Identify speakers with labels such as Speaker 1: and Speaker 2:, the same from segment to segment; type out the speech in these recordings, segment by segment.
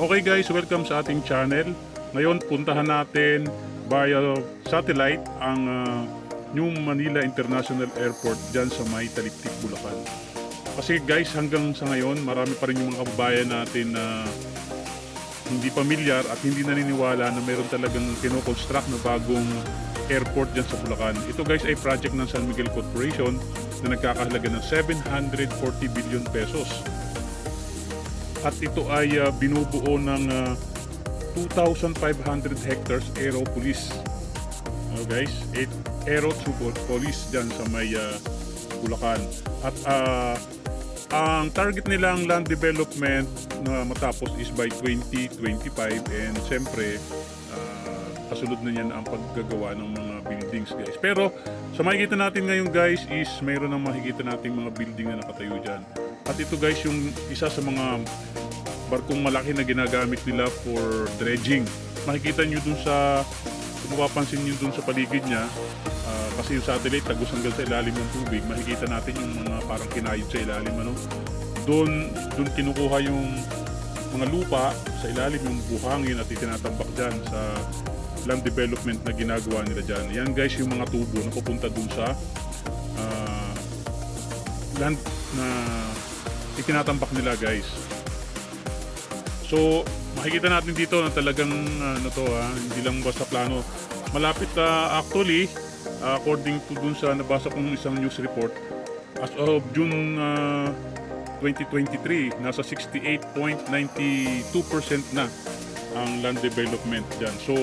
Speaker 1: Okay guys, welcome sa ating channel. Ngayon puntahan natin via satellite ang New Manila International Airport dyan sa may Taliptip, Bulacan. Kasi guys, hanggang sa ngayon marami pa rin yung mga kababayan natin na hindi pamilyar at hindi naniniwala na meron talagang kinoconstruct na bagong airport dyan sa Bulacan. Ito guys ay project ng San Miguel Corporation na nagkakahalaga ng 740 billion pesos. At ito ay binubuo ng 2,500 hectares Aeropolis. Guys, Aeropolis dyan sa may Bulacan. At ang target nilang land development na matapos is by 2025, and siyempre kasunod na yan ang paggagawa ng mga buildings guys. Pero sa makikita natin ngayon guys is mayroon ng makikita nating mga building na nakatayo dyan. At ito guys yung isa sa mga barkong malaki na ginagamit nila for dredging. Makikita nyo dun sa, kung mapapansin nyo dun sa paligid niya, kasi yung satellite tagos hanggang sa ilalim ng tubig, makikita natin yung mga parang kinayod sa ilalim. Doon kinukuha yung mga lupa sa ilalim, yung buhangin at itinatambak dyan sa land development na ginagawa nila dyan. Yan guys yung mga tubo na pupunta dun sa land na itinatambak nila guys. So makikita natin dito na talagang hindi lang basta plano. Malapit actually according to dun sa nabasa kong isang news report, as of June 2023 nasa 68.92% na ang land development dyan. So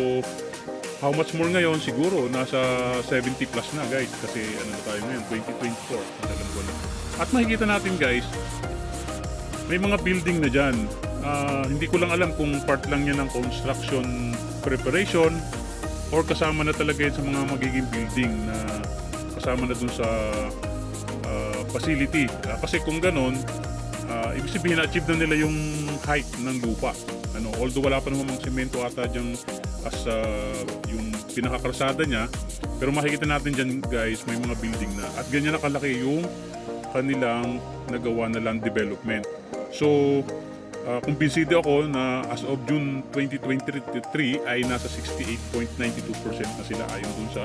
Speaker 1: how much more ngayon? Siguro nasa 70 plus na guys, kasi ano na tayo ngayon, 2024, alam ko na. At makikita natin guys, may mga building na dyan. Hindi ko lang alam kung part lang yan ng construction preparation or kasama na talaga yan sa mga magiging building na kasama na dun sa facility. Kasi kung ganon, ibig sabihin na-achieve na nila yung height ng lupa. Although wala pa naman mga semento ata dyan as yung pinakakalsada niya, pero makikita natin dyan guys, may mga building na. At ganyan nakalaki yung kanilang nagawa na land development. So kumbinsido ako na as of June 2023 ay nasa 68.92% na sila ayon dun sa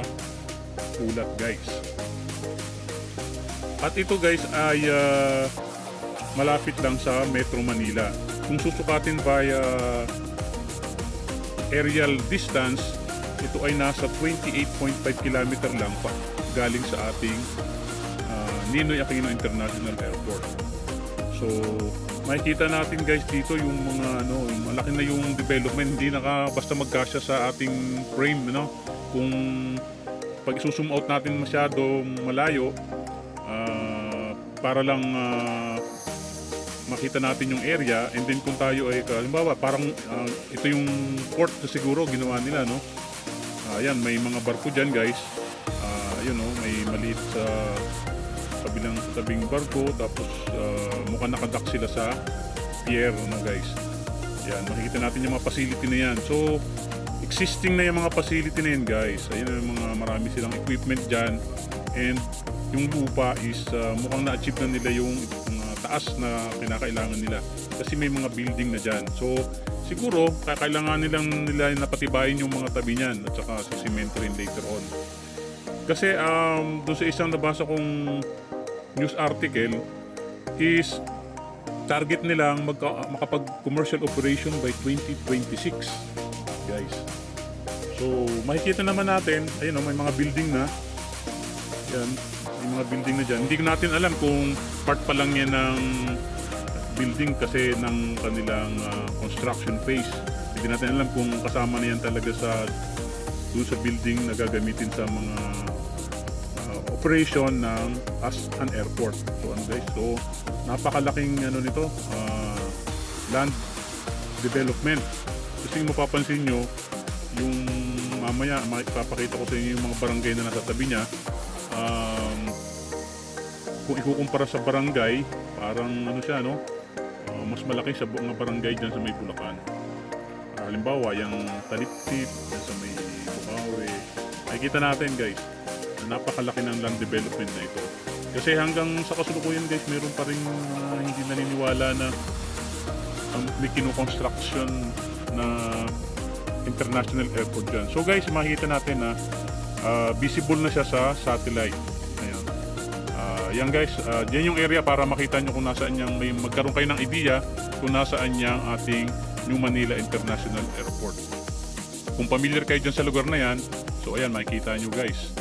Speaker 1: ulat guys. At ito guys ay malapit lang sa Metro Manila. Kung susukatin via aerial distance, ito ay nasa 28.5 km lang pa galing sa ating Ninoy Aquino International Airport. So makikita natin guys dito yung mga yung malaki na yung development, hindi basta magkasya sa ating frame, kung pag isusum out natin masyado malayo para lang makita natin yung area, and then kung tayo ay halimbawa parang ito yung port na siguro ginawa nila, ayan, may mga barko dyan guys, may maliit sa tabing barko, tapos mukhang nakadock sila sa pier guys. Yan, makikita natin yung mga facility na yan. So existing na yung mga facility na yan guys. Ayun yung mga marami silang equipment dyan, and yung lupa is mukhang na-achieve na nila yung taas na kinakailangan nila kasi may mga building na dyan. So siguro kakailangan nila napatibayin yung mga tabi niyan at saka sa cemento rin later on. Kasi doon sa isang nabasa kong news article is target nilang makapag commercial operation by 2026 guys. So makikita naman natin, ayun may mga building na yan, may mga building na dyan. Hindi natin alam kung part pa lang yan ng building kasi ng kanilang construction phase. Hindi natin alam kung kasama na yan talaga doon sa building na gagamitin sa mga operation ng as an airport. So guys, so napakalaking nito land development. Kasi mapapansin nyo yung mamaya makipapakita ko sa inyo yung mga barangay na nasa tabi niya. Kung ikukumpara sa barangay, parang siya mas malaki sa mga barangay dyan sa may Bulacan. Halimbawa yung Taliptip sa may Bukawi, makikita natin guys, napakalaki ng land development na ito. Kasi hanggang sa kasalukuyan guys, meron pa rin hindi naniniwala na may kino-construction na international airport dyan. So guys, makikita natin na visible na siya sa satellite. Ayan. Yan guys, yan yung area para makita nyo kung nasaan yung, may magkaroon kayo ng idea kung nasaan yung ating New Manila International Airport. Kung familiar kayo dyan sa lugar na yan, so ayan, makikita nyo guys.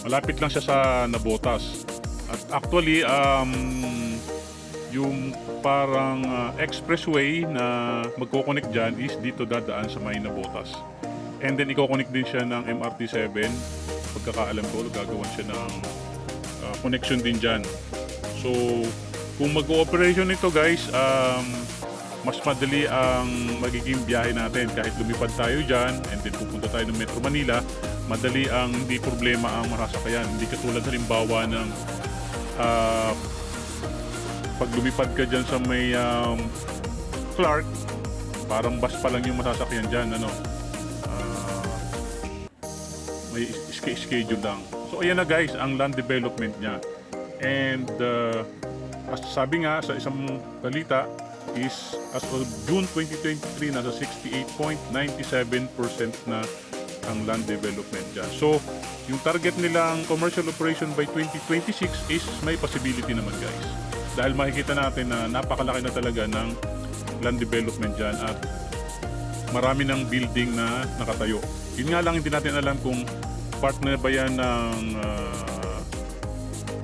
Speaker 1: Malapit lang siya sa Navotas. At actually, yung parang expressway na magkoconnect dyan is dito dadaan sa may Navotas. And then i-connect din siya ng MRT7. Pagkakaalam ko, gagawan siya ng connection din dyan. So, kung mag-ooperation ito guys, mas madali ang magiging biyahe natin. Kahit lumipad tayo dyan and then pupunta tayo ng Metro Manila, madali ang hindi problema ang masasakyan. Hindi katulad halimbawa ng pag lumipad ka dyan sa may Clark, parang bus pa lang yung masasakyan dyan, ano? May schedule lang. So ayan na guys, ang land development niya. And as sabi nga sa isang balita is as of June 2023, nasa 68.97% na ang land development dyan. So yung target nilang commercial operation by 2026 is may possibility naman guys. Dahil makikita natin na napakalaki na talaga ng land development dyan at marami ng building na nakatayo. Yun nga lang, hindi natin alam kung part na ba yan ng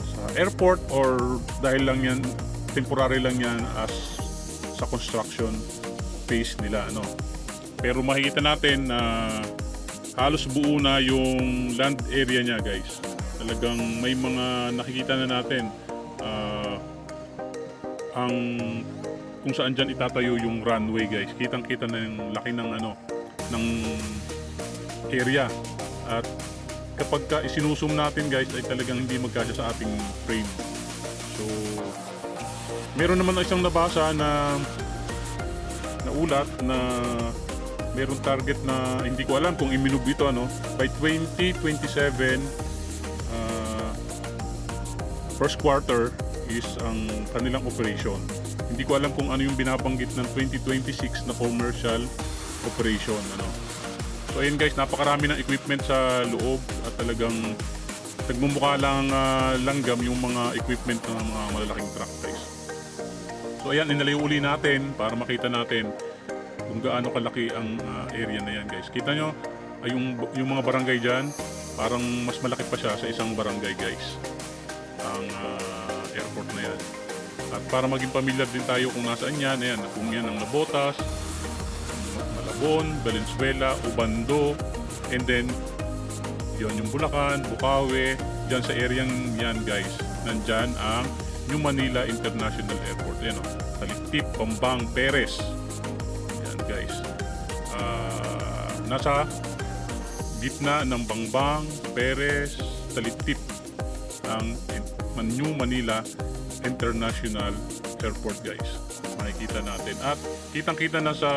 Speaker 1: sa airport or dahil lang yan, temporary lang yan as sa construction phase nila, ano. Pero makikita natin na halos buo na yung land area niya guys. Talagang may mga nakikita na natin ang kung saan dyan itatayo yung runway guys. Kitang-kita na yung laki ng ng area. At kapag isinusum natin guys ay talagang hindi magkasya sa ating frame. So meron naman isang nabasa na ulat na merong target na hindi ko alam kung iminub ito, ano, by 2027 first quarter is ang kanilang operation. Hindi ko alam kung ano yung binabanggit ng 2026 na commercial operation, ano. So ayun guys, napakarami ng equipment sa loob at talagang nagmumukha lang langgam yung mga equipment ng mga malalaking truck guys. So ayan, inalayo uli natin para makita natin kung gaano kalaki ang area na yan guys. Kita nyo, yung mga barangay dyan, parang mas malaki pa siya sa isang barangay guys, ang airport na yan. At para maging familiar din tayo kung nasaan yan, ayan, kung yan ang Navotas, Malabon, Valenzuela, Ubando, and then yon yung Bulacan, Bukawi, dyan sa area yan guys, nandyan ang New Manila International Airport. Ayan o, Talitip, Pambang, Perez. Ayan guys, nasa gitna ng Bangbang, Perez, Talitip ang New Manila International Airport guys. Makikita natin at kitang-kita na sa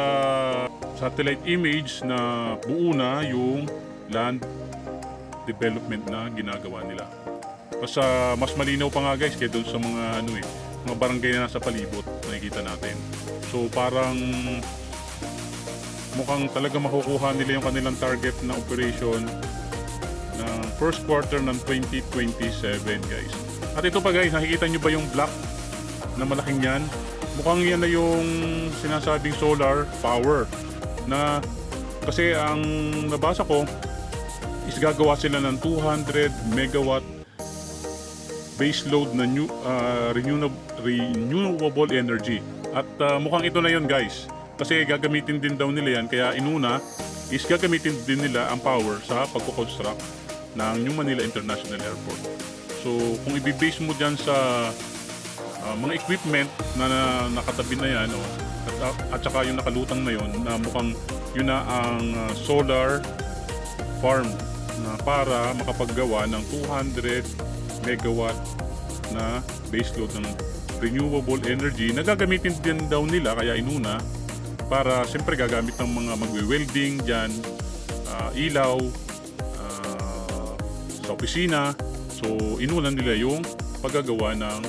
Speaker 1: satellite image na buo na yung land development na ginagawa nila. Basta mas malinaw pa nga guys kaya doon sa mga mga barangay na nasa palibot, nakikita natin. So parang mukhang talaga makukuha nila yung kanilang target na operation ng first quarter ng 2027 guys. At ito pa guys, nakikita nyo ba yung black na malaking yan? Mukhang yan na yung sinasabing solar power na kasi ang nabasa ko is gagawa sila ng 200 megawatt base load na renewable energy. At mukhang ito na yun guys. Kasi gagamitin din daw nila yan. Kaya inuna is gagamitin din nila ang power sa pagkukonstruct ng New Manila International Airport. So kung i-base mo dyan sa mga equipment na nakatabi na yan, at saka yung nakalutang na yun, na mukhang yun na ang solar farm na para makapaggawa ng 200 megawatt na baseload ng renewable energy na gagamitin din daw nila, kaya inuna para siyempre gagamit ng mga magwe-welding dyan, ilaw, sa opisina. So inuna nila yung paggagawa ng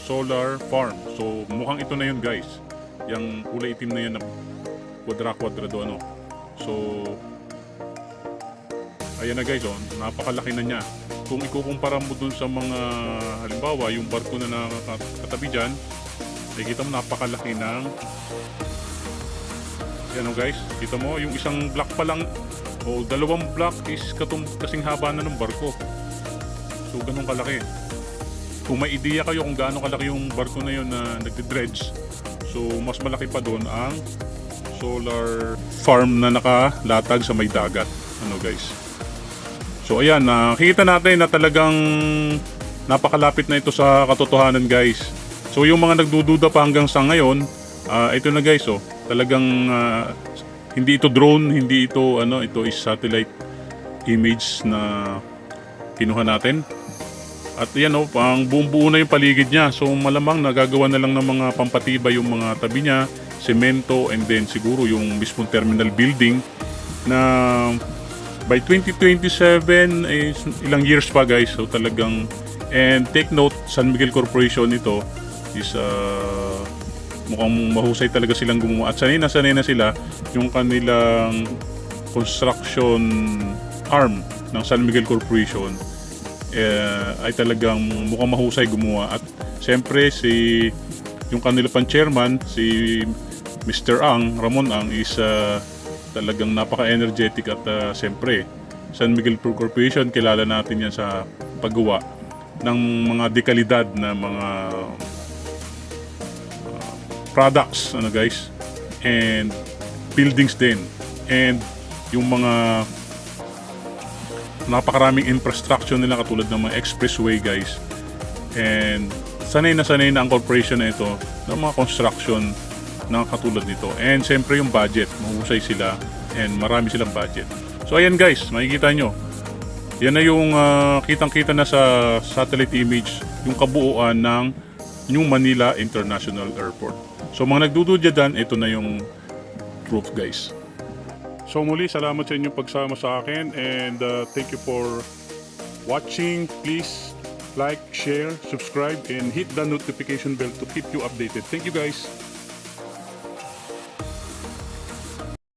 Speaker 1: solar farm. So mukhang ito na yun guys. Yung kulay itim na yan na kwadra-kwadrado ano. So ayan na guys, oh, napakalaki na niya. Kung ikukumpara mo dun sa mga halimbawa yung barko na nakakatabi dyan, nakikita mo napakalaki ng yan oh guys, kita mo yung isang block pa lang o dalawang block is kasing haba na ng barko. So ganun kalaki. Kung may ideya kayo kung gaano kalaki yung barko na yun na nagdi-dredge, so mas malaki pa doon ang solar farm na nakalatag sa may dagat. Ano guys? So ayan, nakikita natin na talagang napakalapit na ito sa katotohanan guys. So yung mga nagdududa pa hanggang sa ngayon, ito na guys, oh, talagang hindi ito drone, hindi ito ano, ito is satellite image na kinuha natin. At yan oh, pang buong buo na yung paligid niya. So malamang nagagawa na lang ng mga pampatibay yung mga tabi niya, semento, and then siguro yung mismong terminal building na by 2027 is ilang years pa guys. So talagang, and take note, San Miguel Corporation ito is mukhang mahusay talaga silang gumawa. At sanay na sila yung kanilang construction arm ng San Miguel Corporation ay talagang mukhang mahusay gumawa. At siyempre yung kanila pang chairman, si Mr. Ramon Ang is talagang napaka-energetic at siyempre San Miguel Corporation, kilala natin yan sa paggawa ng mga dekalidad na mga products ano guys, and buildings din, and yung mga napakaraming infrastructure nila katulad ng mga expressway guys. And sanay na ang corporation na ito ng mga construction na katulad nito. And siyempre yung budget, mahusay sila and marami silang budget. So ayan guys, makikita nyo, yan na yung kitang-kita na sa satellite image yung kabuuan ng New Manila International Airport. So mga nagdududya dyan, ito na yung proof guys. So muli, salamat sa inyong pagsama sa akin, and thank you for watching. Please like, share, subscribe, and hit the notification bell to keep you updated. Thank you guys.